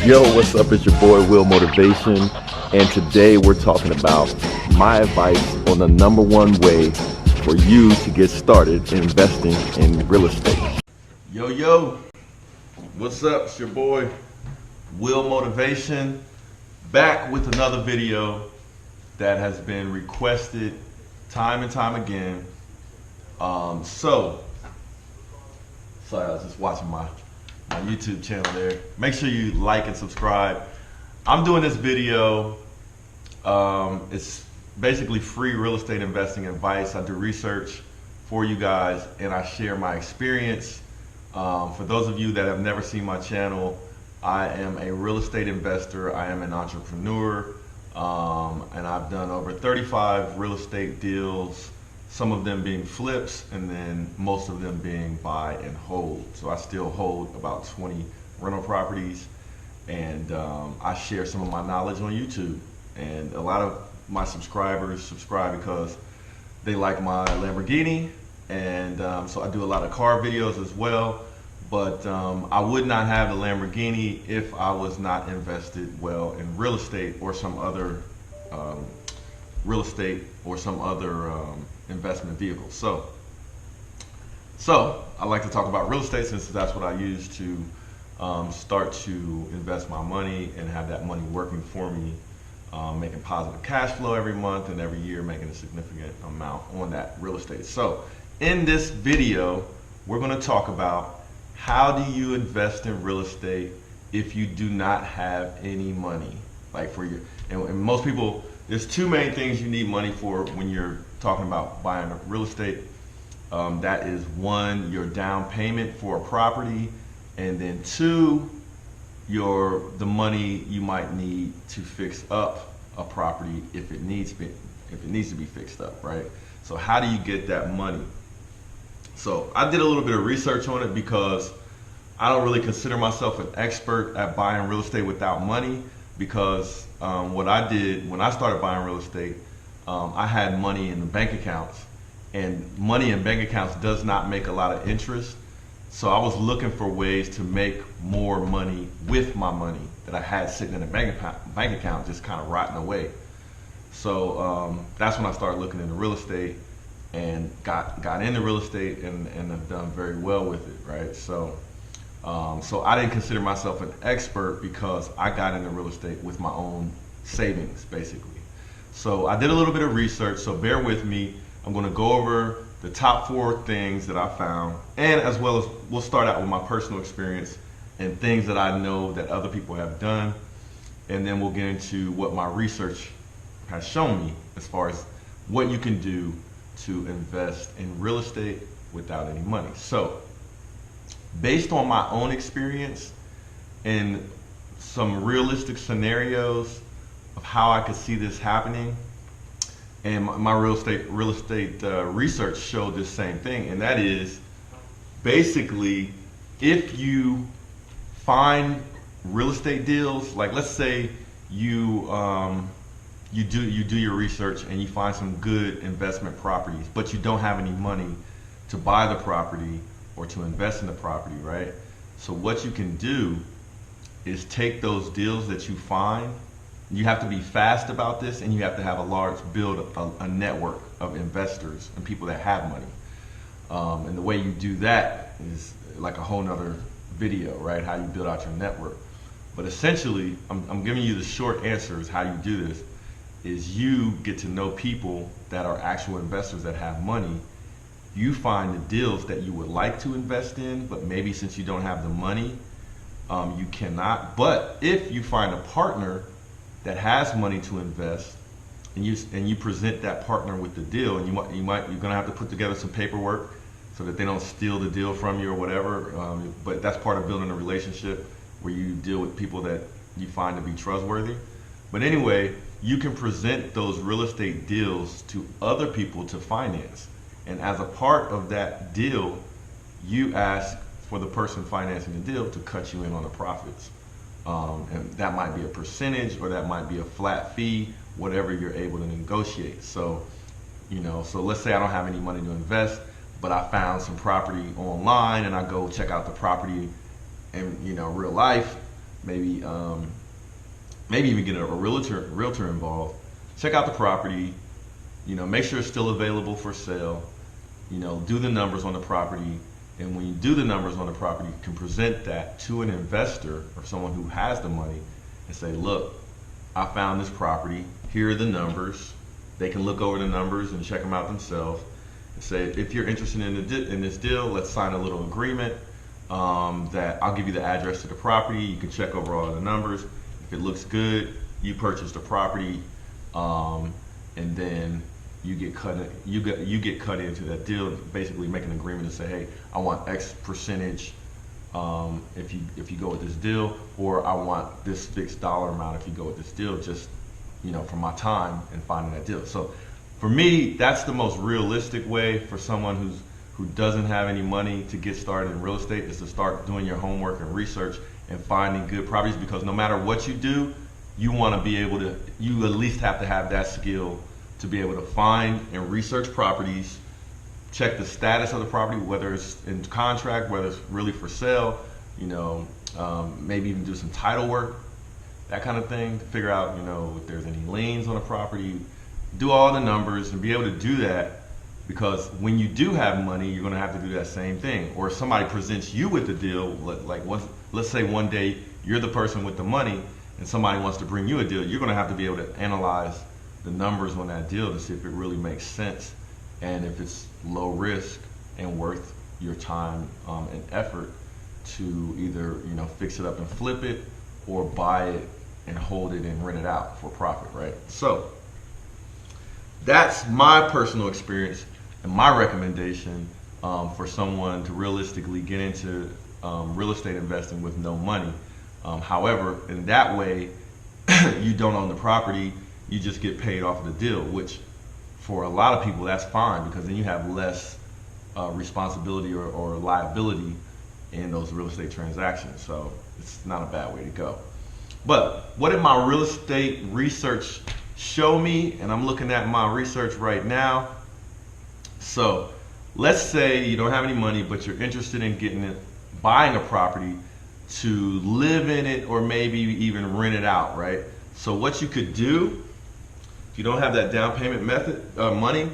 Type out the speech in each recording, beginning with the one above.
Yo, what's up? It's your boy Will Motivation, and today we're talking about my advice on the number one way for you to get started investing in real estate. Yo, what's up? It's your boy Will Motivation, back with another video that has been requested time and time again. Sorry, I was just watching my YouTube channel there. Make sure you like and subscribe. I'm doing this video. It's basically free real estate investing advice. I do research for you guys and I share my experience. For those of you that have never seen my channel, I am a real estate investor. I am an entrepreneur, and I've done over 35 real estate deals. Some of them being flips, and then most of them being buy and hold. So I still hold about 20 rental properties, and I share some of my knowledge on YouTube. And a lot of my subscribers subscribe because they like my Lamborghini, and so I do a lot of car videos as well. But I would not have the Lamborghini if I was not invested well in real estate or some other investment vehicles. So I like to talk about real estate since that's what I use to start to invest my money and have that money working for me, making positive cash flow every month and every year, making a significant amount on that real estate. So in this video, we're going to talk about how do you invest in real estate if you do not have any money, like for your, and most people, there's two main things you need money for when you're talking about buying real estate. That is one, your down payment for a property, and then two, the money you might need to fix up a property if it needs to be fixed up, right? So how do you get that money? So I did a little bit of research on it because I don't really consider myself an expert at buying real estate without money, because what I did when I started buying real estate, I had money in the bank accounts, and money in bank accounts does not make a lot of interest. So I was looking for ways to make more money with my money that I had sitting in a bank account just kind of rotting away. So that's when I started looking into real estate and got into real estate and have done very well with it, right? So I didn't consider myself an expert because I got into real estate with my own savings, basically. So I did a little bit of research, so bear with me. I'm going to go over the top 4 things that I found, and as well as we'll start out with my personal experience and things that I know that other people have done, and then we'll get into what my research has shown me as far as what you can do to invest in real estate without any money. So based on my own experience and some realistic scenarios of how I could see this happening, and my real estate research showed this same thing, and that is basically if you find real estate deals, like let's say you do your research and you find some good investment properties, but you don't have any money to buy the property or to invest in the property, right? So what you can do is take those deals that you find. You have to be fast about this, and you have to have a network of investors and people that have money. And the way you do that is like a whole nother video, right? How you build out your network. But essentially, I'm giving you the short answers. How you do this is you get to know people that are actual investors that have money. You find the deals that you would like to invest in, but maybe since you don't have the money, you cannot. But if you find a partner that has money to invest, and you present that partner with the deal, and you're gonna have to put together some paperwork so that they don't steal the deal from you or whatever. But that's part of building a relationship where you deal with people that you find to be trustworthy. But anyway, you can present those real estate deals to other people to finance. And as a part of that deal, you ask for the person financing the deal to cut you in on the profits. And that might be a percentage, or that might be a flat fee, whatever you're able to negotiate. So, so let's say I don't have any money to invest. but I found some property online, and I go check out the property in real life. Maybe maybe even get a realtor involved. Check out the property. Make sure it's still available for sale. Do the numbers on the property. And when you do the numbers on the property, you can present that to an investor or someone who has the money and say, look, I found this property. Here are the numbers. They can look over the numbers and check them out themselves and say, if you're interested in this deal, let's sign a little agreement that I'll give you the address to the property. You can check over all the numbers. If it looks good, you purchase the property, and then you get cut into that deal. Basically, make an agreement to say, hey, I want X percentage if you go with this deal, or I want this fixed dollar amount if you go with this deal. Just for my time and finding that deal. So for me, that's the most realistic way for someone who doesn't have any money to get started in real estate, is to start doing your homework and research and finding good properties, because no matter what you do, you want to be able to, you at least have to have that skill to be able to find and research properties, check the status of the property, whether it's in contract, whether it's really for sale, maybe even do some title work, that kind of thing, to figure out, if there's any liens on the property, do all the numbers and be able to do that. Because when you do have money, you're going to have to do that same thing. Or if somebody presents you with the deal, let's say one day you're the person with the money and somebody wants to bring you a deal, you're going to have to be able to analyze the numbers on that deal to see if it really makes sense and if it's low risk and worth your time and effort to either fix it up and flip it, or buy it and hold it and rent it out for profit, right? So that's my personal experience and my recommendation for someone to realistically get into real estate investing with no money. However, in that way, you don't own the property, you just get paid off of the deal, which for a lot of people, that's fine, because then you have less responsibility or liability in those real estate transactions. So it's not a bad way to go. But what did my real estate research show me? And I'm looking at my research right now. So let's say you don't have any money, but you're interested in buying a property to live in it, or maybe even rent it out, right? So what you could do, if you don't have that down payment money,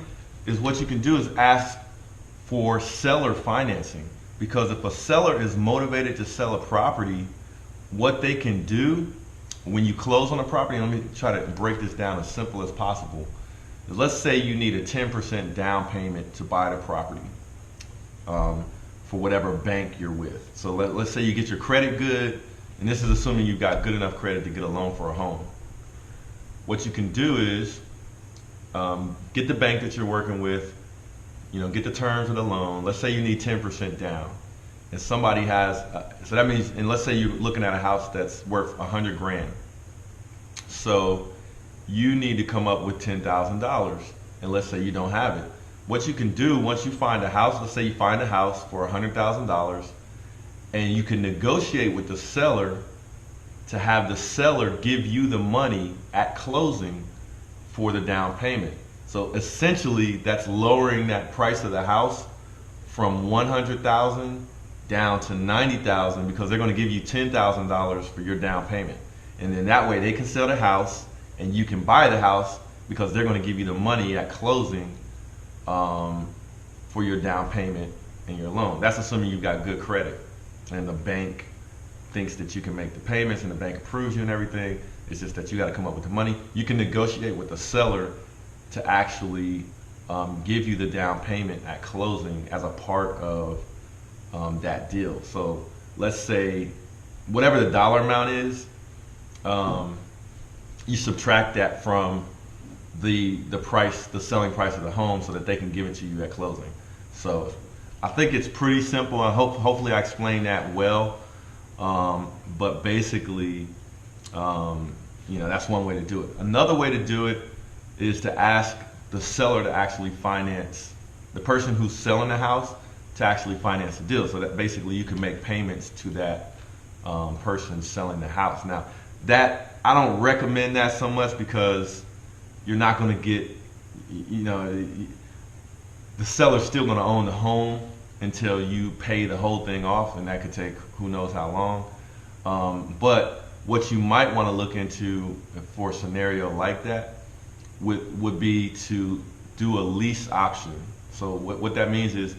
is what you can do is ask for seller financing. Because if a seller is motivated to sell a property, what they can do when you close on a property, and let me try to break this down as simple as possible, is let's say you need a 10% down payment to buy the property for whatever bank you're with. So let's say you get your credit good, and this is assuming you've got good enough credit to get a loan for a home. What you can do is get the bank that you're working with, get the terms of the loan. Let's say you need 10% down, and somebody has, so that means, and let's say you're looking at a house that's worth 100 grand. So you need to come up with $10,000, and let's say you don't have it. What you can do once you find a house, let's say you find a house for $100,000, and you can negotiate with the seller to have the seller give you the money at closing for the down payment. So essentially, that's lowering that price of the house from $100,000 down to $90,000, because they're going to give you $10,000 for your down payment. And then that way they can sell the house and you can buy the house, because they're going to give you the money at closing for your down payment and your loan. That's assuming you've got good credit and the bank thinks that you can make the payments and the bank approves you and everything. It's just that you got to come up with the money. You can negotiate with the seller to actually give you the down payment at closing as a part of that deal. So let's say whatever the dollar amount is, you subtract that from the price, the selling price of the home, so that they can give it to you at closing. So I think it's pretty simple. I hopefully I explained that well. But basically, that's one way to do it. Another way to do it is to ask the seller to actually finance, the person who's selling the house to actually finance the deal, so that basically you can make payments to that person selling the house. Now, that I don't recommend that so much, because you're not going to get, the seller's still going to own the home until you pay the whole thing off, and that could take who knows how long. But what you might want to look into for a scenario like that would be to do a lease option. So what that means is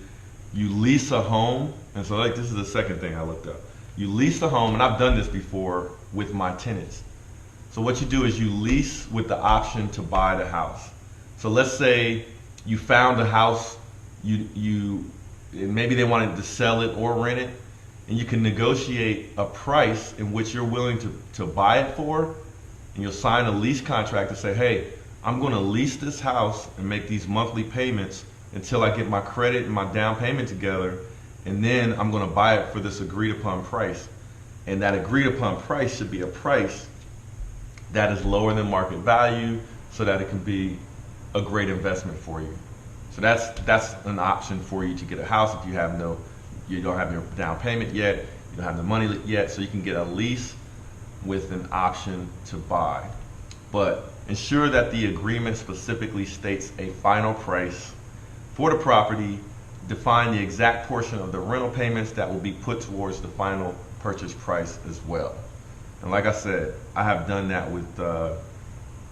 you lease a home, and so like this is the second thing I looked up. You lease a home, and I've done this before with my tenants. So what you do is you lease with the option to buy the house. So let's say you found a house, maybe they wanted to sell it or rent it, and you can negotiate a price in which you're willing to buy it for, and you'll sign a lease contract to say, hey, I'm going to lease this house and make these monthly payments until I get my credit and my down payment together, and then I'm going to buy it for this agreed upon price. And that agreed upon price should be a price that is lower than market value so that it can be a great investment for you. So that's an option for you to get a house if you don't have your down payment yet, you don't have the money yet, so you can get a lease with an option to buy. But ensure that the agreement specifically states a final price for the property. Define the exact portion of the rental payments that will be put towards the final purchase price as well. And like I said, I have done that with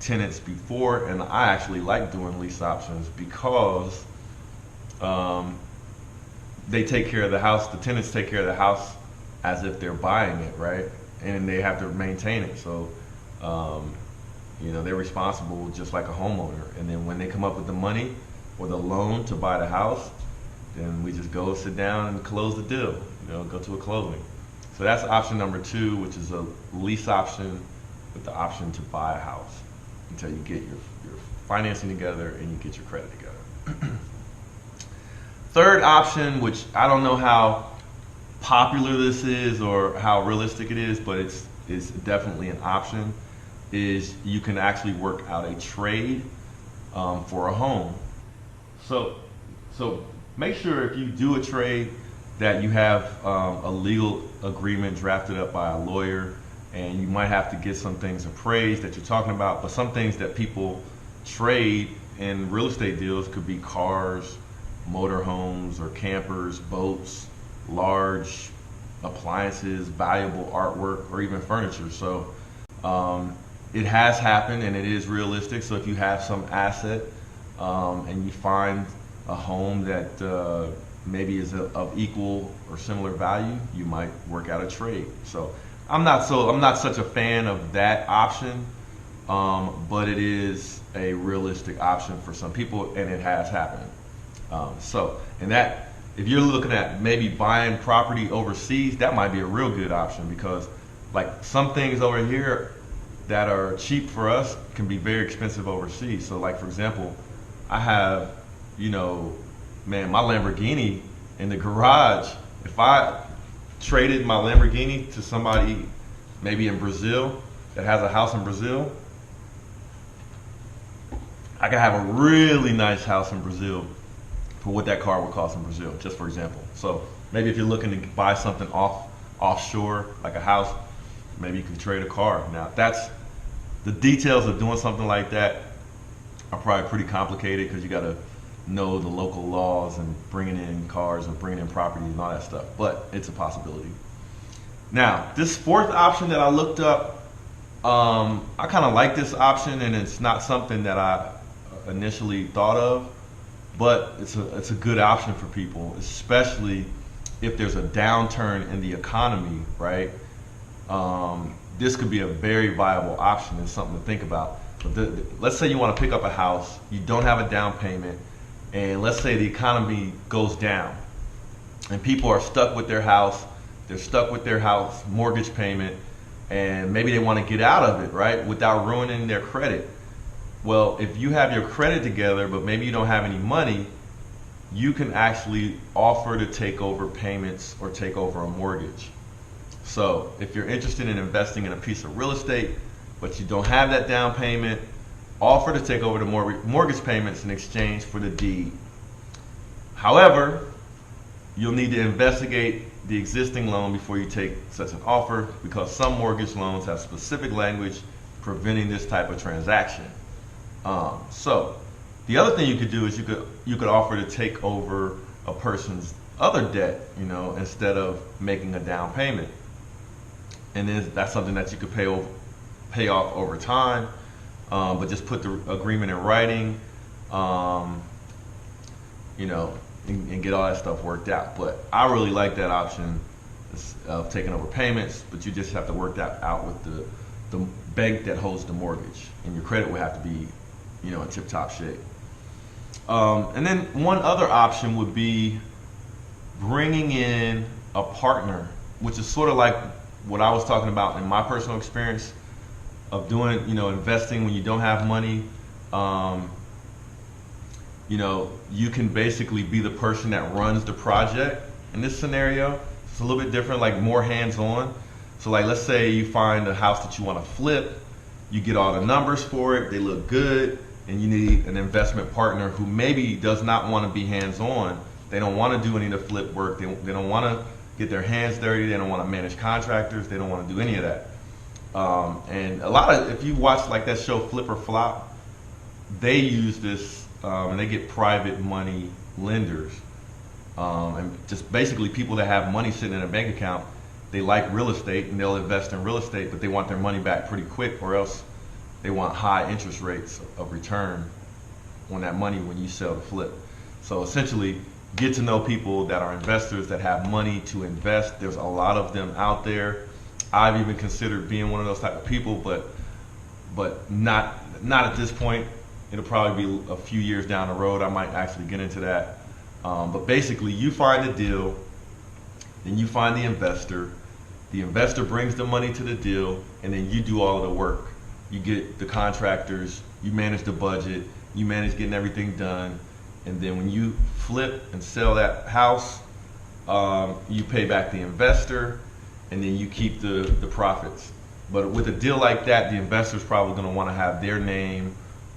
tenants before, and I actually like doing lease options because they take care of the house, the tenants take care of the house as if they're buying it, right? And they have to maintain it. So, they're responsible just like a homeowner. And then when they come up with the money or the loan to buy the house, then we just go sit down and close the deal, go to a closing. So that's option number 2, which is a lease option with the option to buy a house until you get your financing together and you get your credit together. Third option, which I don't know how popular this is or how realistic it is, but it's definitely an option, is you can actually work out a trade for a home. So make sure if you do a trade that you have a legal agreement drafted up by a lawyer, and you might have to get some things appraised that you're talking about, but some things that people trade in real estate deals could be cars, motorhomes or campers, boats, large appliances, valuable artwork, or even furniture. So it has happened and it is realistic. So if you have some asset and you find a home that maybe is of equal or similar value, you might work out a trade. So I'm not such a fan of that option, but it is a realistic option for some people, and it has happened. If you're looking at maybe buying property overseas, that might be a real good option, because like some things over here that are cheap for us can be very expensive overseas. So like, for example, I have, my Lamborghini in the garage. If I traded my Lamborghini to somebody maybe in Brazil that has a house in Brazil, I could have a really nice house in Brazil for what that car would cost in Brazil, just for example. So maybe if you're looking to buy something offshore, like a house, maybe you can trade a car. Now that's the details of doing something like that are probably pretty complicated, because you got to know the local laws and bringing in cars and bringing in property and all that stuff, but it's a possibility. Now, this fourth option that I looked up, I kind of like this option, and it's not something that I initially thought of, but it's a good option for people, especially if there's a downturn in the economy, right? This could be a very viable option and something to think about. Let's say you want to pick up a house, you don't have a down payment, and let's say the economy goes down and people are stuck with their house, they're stuck with their house mortgage payment, and maybe they want to get out of it, right, without ruining their credit. Well, if you have your credit together, but maybe you don't have any money, you can actually offer to take over payments or take over a mortgage. So if you're interested in investing in a piece of real estate, but you don't have that down payment, offer to take over the mortgage payments in exchange for the deed. However, you'll need to investigate the existing loan before you take such an offer, because some mortgage loans have specific language preventing this type of transaction. So The other thing you could do is you could offer to take over a person's other debt, instead of making a down payment, and then that's something that you could pay off over time, but just put the agreement in writing, um, and get all that stuff worked out. But I really like that option of taking over payments, but you just have to work that out with the bank that holds the mortgage, and your credit would have to be, in tip-top shape. And then one other option would be bringing in a partner, which is sort of like what I was talking about in my personal experience of doing, investing when you don't have money. You can basically be the person that runs the project in this scenario. It's a little bit different, like more hands-on. So like, let's say you find a house that you want to flip, you get all the numbers for it, they look good, and you need an investment partner who maybe does not want to be hands-on. They don't want to do any of the flip work. They don't want to get their hands dirty. They don't want to manage contractors. They don't want to do any of that. And a lot of, if you watch like that show Flip or Flop, they use this, and they get private money lenders, and just basically people that have money sitting in a bank account. They like real estate and they'll invest in real estate, but they want their money back pretty quick, or else they want high interest rates of return on that money when you sell the flip. So essentially, get to know people that are investors that have money to invest. There's a lot of them out there. I've even considered being one of those type of people, but not at this point. It'll probably be a few years down the road. I might actually get into that. But basically, you find a deal, then you find the investor. The investor brings the money to the deal, and then you do all of the work. You get the contractors, you manage the budget, you manage getting everything done, and then when you flip and sell that house, you pay back the investor, and then you keep the profits. But with a deal like that, the investor's probably going to want to have their name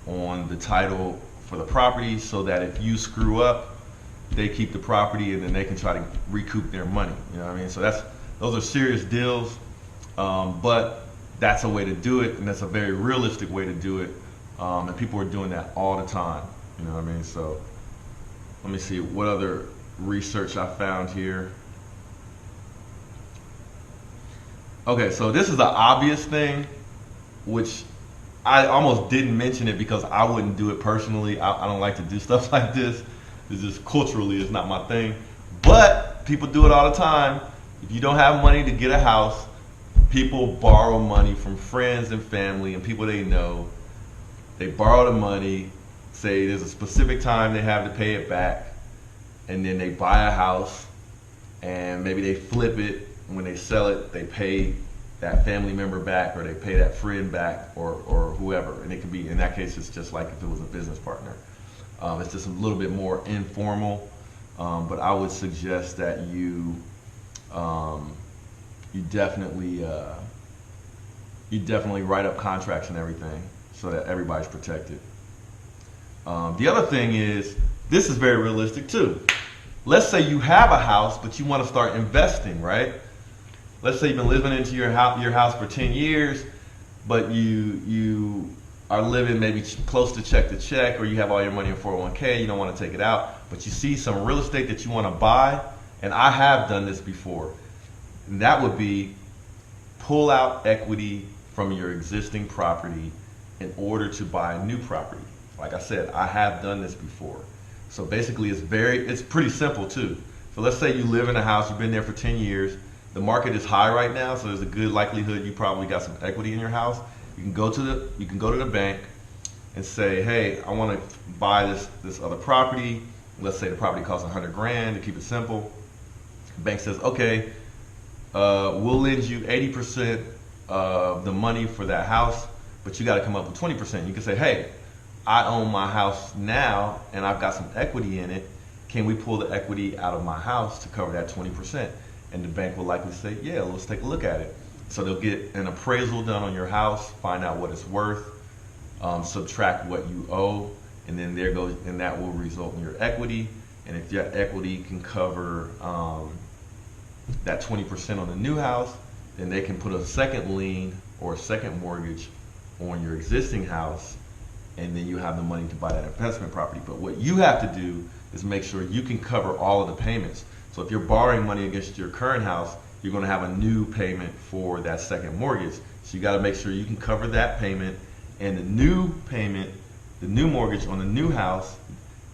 on the title for the property, so that if you screw up, they keep the property, and then they can try to recoup their money. You know what I mean? So those are serious deals, but that's a way to do it, and that's a very realistic way to do it, and people are doing that all the time. You know what I mean? So let me see what other research I found here. Okay, so this is an obvious thing, which I almost didn't mention it because I wouldn't do it personally. I don't like to do stuff like this. It's just culturally, it's not my thing. But people do it all the time. If you don't have money to get a house, people borrow money from friends and family and people they know. They borrow the money, say there's a specific time they have to pay it back, and then they buy a house, and maybe they flip it. When they sell it, they pay that family member back, or they pay that friend back, or whoever. And it could be, in that case, it's just like if it was a business partner. It's just a little bit more informal, but I would suggest that you definitely write up contracts and everything so that everybody's protected. The other thing is, this is very realistic too. Let's say you have a house, but you want to start investing, right? Let's say you've been living into your house for 10 years, but you are living maybe close to check, or you have all your money in 401k, you don't want to take it out, but you see some real estate that you want to buy, and I have done this before. And that would be pull out equity from your existing property in order to buy a new property. Like I said, I have done this before. So basically it's pretty simple too. So let's say you live in a house, you've been there for 10 years, the market is high right now, so there's a good likelihood you probably got some equity in your house. You can go to the bank and say, hey, I want to buy this other property. Let's say the property costs $100,000 to keep it simple. The bank says, okay, we'll lend you 80% of the money for that house, but you got to come up with 20%. You can say, hey, I own my house now and I've got some equity in it. Can we pull the equity out of my house to cover that 20%? And the bank will likely say, yeah, let's take a look at it. So they'll get an appraisal done on your house, find out what it's worth, subtract what you owe, and then and that will result in your equity. And if your equity can cover that 20% on the new house, then they can put a second lien or a second mortgage on your existing house, and then you have the money to buy that investment property. But what you have to do is make sure you can cover all of the payments. So if you're borrowing money against your current house, you're going to have a new payment for that second mortgage. So you got to make sure you can cover that payment, and the new payment, the new mortgage on the new house,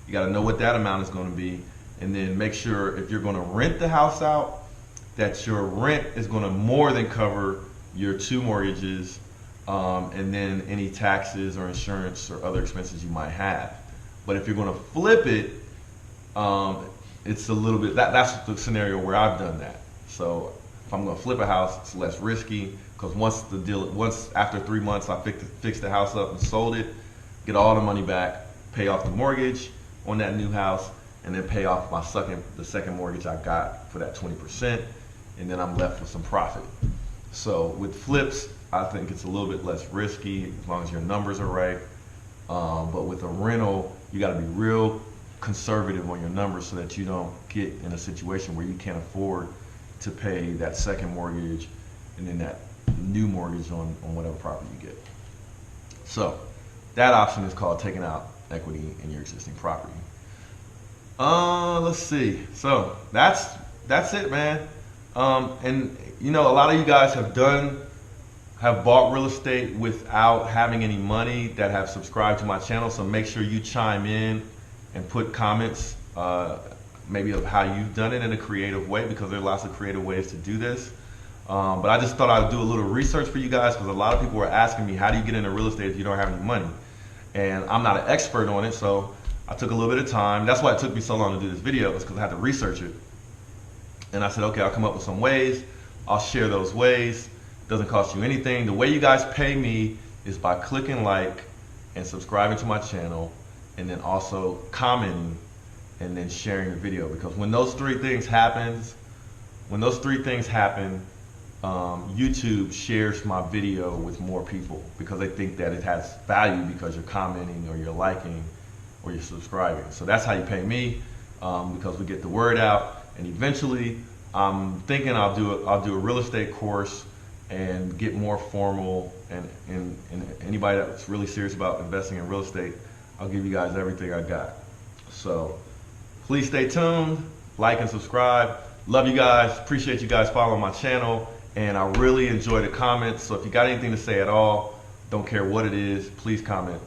you got to know what that amount is going to be. And then make sure if you're going to rent the house out, that your rent is going to more than cover your two mortgages, and then any taxes or insurance or other expenses you might have. But if you're going to flip it, it's a little bit, that's the scenario where I've done that. So if I'm going to flip a house, it's less risky, because once after 3 months I fixed the house up and sold it, get all the money back, pay off the mortgage on that new house, and then pay off the second mortgage I got for that 20%, and then I'm left with some profit. So with flips, I think it's a little bit less risky as long as your numbers are right. But with a rental, you got to be real conservative on your numbers so that you don't get in a situation where you can't afford to pay that second mortgage and then that new mortgage on whatever property you get. So that option is called taking out equity in your existing property. Let's see. So that's it, man. And you know, a lot of you guys have bought real estate without having any money that have subscribed to my channel. So make sure you chime in and put comments, maybe of how you've done it in a creative way, because there are lots of creative ways to do this. But I just thought I'd do a little research for you guys, because a lot of people were asking me, how do you get into real estate if you don't have any money? And I'm not an expert on it, so I took a little bit of time. That's why it took me so long to do this video, was because I had to research it. And I said, okay, I'll come up with some ways. I'll share those ways. It doesn't cost you anything. The way you guys pay me is by clicking like and subscribing to my channel, and then also commenting and then sharing the video. Because when those three things happen, YouTube shares my video with more people, because they think that it has value because you're commenting or you're liking or you're subscribing. So that's how you pay me, because we get the word out. And eventually, I'm thinking I'll do a real estate course and get more formal. And anybody that's really serious about investing in real estate, I'll give you guys everything I got. So please stay tuned, like and subscribe. Love you guys. Appreciate you guys following my channel. And I really enjoy the comments. So if you got anything to say at all, don't care what it is, please comment.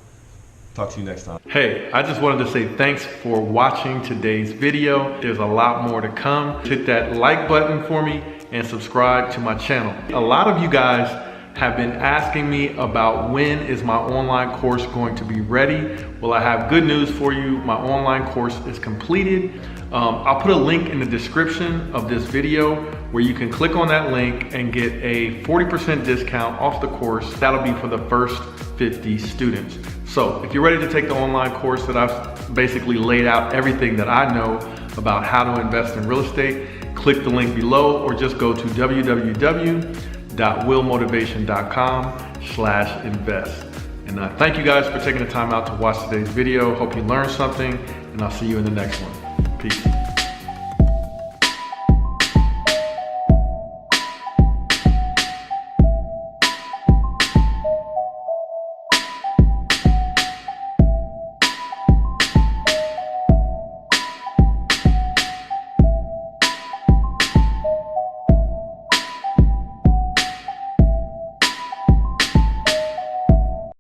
Talk to you next time. Hey, I just wanted to say thanks for watching today's video. There's a lot more to come. Hit that like button for me and subscribe to my channel. A lot of you guys have been asking me about when is my online course going to be ready. Well, I have good news for you. My online course is completed. I'll put a link in the description of this video where you can click on that link and get a 40% discount off the course. That'll be for the first 50 students. So if you're ready to take the online course that I've basically laid out everything that I know about how to invest in real estate, click the link below or just go to www.willmotivation.com/invest. And thank you guys for taking the time out to watch today's video. Hope you learned something, and I'll see you in the next one. Peace.